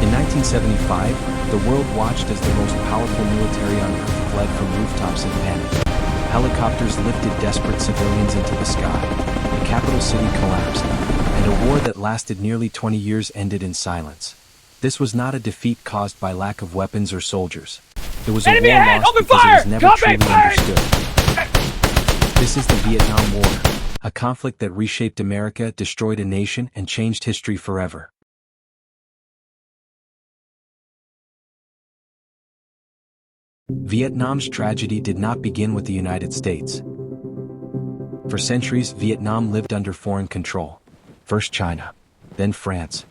In 1975, the world watched as the most powerful military on Earth fled from rooftops in panic. Helicopters lifted desperate civilians into the sky. The capital city collapsed, and a war that lasted nearly 20 years ended in silence. This was not a defeat caused by lack of weapons or soldiers. It was a Enemy war ahead! lost Open because fire! it was never Combat truly fire! understood. This is the Vietnam War, a conflict that reshaped America, destroyed a nation, and changed history forever. Vietnam's tragedy did not begin with the United States. For centuries, Vietnam lived under foreign control. First China, then France.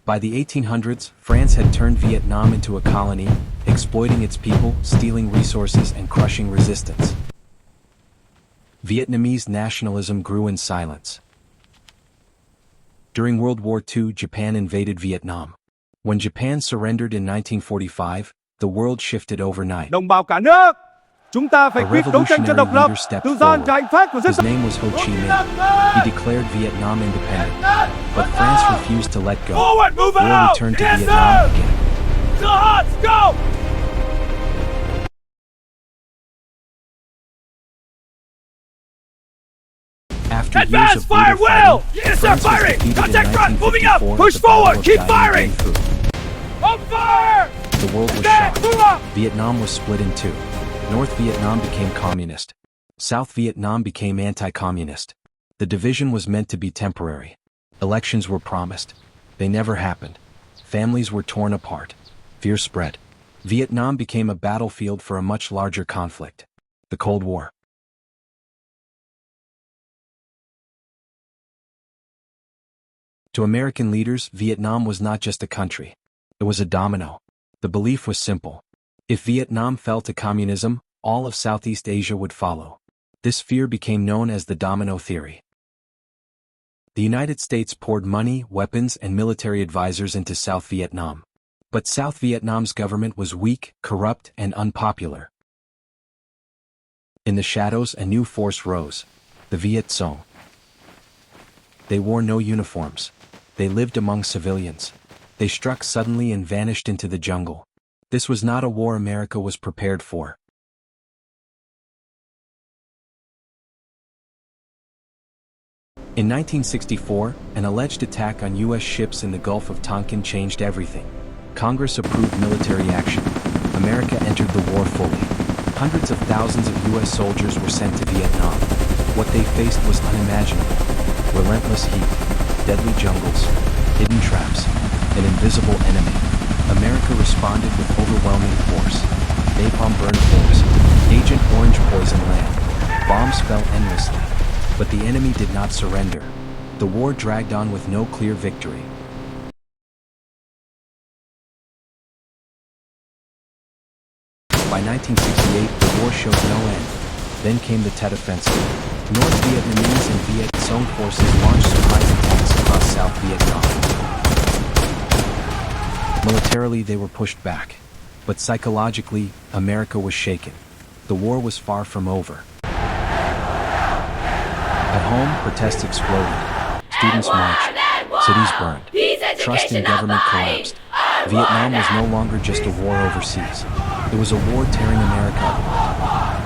By the 1800s, France had turned Vietnam into a colony, exploiting its people, stealing resources, and crushing resistance. Vietnamese nationalism grew in silence. During World War II, Japan invaded Vietnam. When Japan surrendered in 1945, the world shifted overnight. Đồng bào cả nước, chúng ta phải A quyết đấu tranh cho độc revolutionary lập, leader stepped tự do forward. và hạnh phúc của dân His tộc. name was Ho Chi Minh. He declared Vietnam independent, but France refused to let go. Forward, move War out! returned to Yes, Vietnam sir! again. The Huts, go! After years Advance, of fire, brutal will! fighting, Yes, sir, France was firing! defeated in Contact front, moving up! 1954 Push at the Battle forward, of keep Dien firing! Bien Phu. On fire! The world was Attack, shocked. move up! Vietnam was split in two. North Vietnam became communist. South Vietnam became anti-communist. The division was meant to be temporary. Elections were promised. They never happened. Families were torn apart. Fear spread. Vietnam became a battlefield for a much larger conflict: the Cold War. To American leaders, Vietnam was not just a country. It was a domino. The belief was simple. If Vietnam fell to communism, all of Southeast Asia would follow. This fear became known as the domino theory. The United States poured money, weapons, and military advisors into South Vietnam. But South Vietnam's government was weak, corrupt, and unpopular. In the shadows, a new force rose: the Viet Cong. They wore no uniforms. They lived among civilians. They struck suddenly and vanished into the jungle. This was not a war America was prepared for. In 1964, an alleged attack on U.S. ships in the Gulf of Tonkin changed everything. Congress approved military action. America entered the war fully. Hundreds of thousands of U.S. soldiers were sent to Vietnam. What they faced was unimaginable: relentless heat, deadly jungles, hidden traps, an invisible enemy. America responded with overwhelming force. Napalm burned forts. Agent Orange poisoned land. Bombs fell endlessly. But the enemy did not surrender. The war dragged on with no clear victory. By 1968, the war showed no end. Then came the Tet Offensive. North Vietnamese and Viet Cong forces launched surprise attacks across South Vietnam. Militarily, they were pushed back. But psychologically, America was shaken. The war was far from over. At home, protests exploded. Students marched. Cities burned. Trust in government collapsed. Vietnam was no longer just a war overseas. It was a war tearing America apart.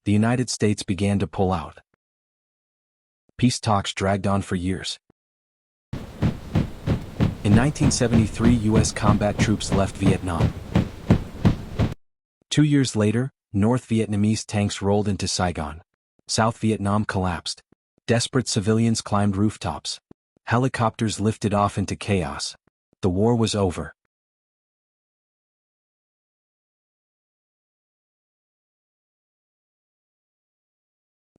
The United States began to pull out. Peace talks dragged on for years. In 1973, U.S. combat troops left Vietnam. 2 years later, North Vietnamese tanks rolled into Saigon. South Vietnam collapsed. Desperate civilians climbed rooftops. Helicopters lifted off into chaos. The war was over.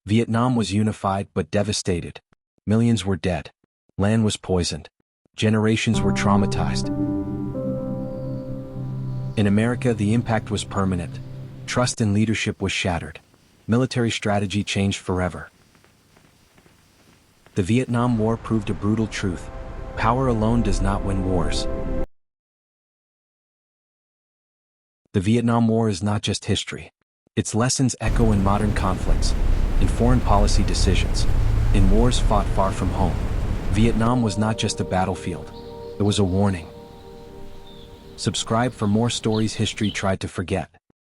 Vietnam was unified but devastated. Millions were dead. Land was poisoned. Generations were traumatized. In America, the impact was permanent. Trust in leadership was shattered. Military strategy changed forever. The Vietnam War proved a brutal truth: power alone does not win wars. The Vietnam War is not just history. Its lessons echo in modern conflicts. in foreign policy decisions, in wars fought far from home. Vietnam was not just a battlefield, it was a warning. Subscribe for more stories history tried to forget.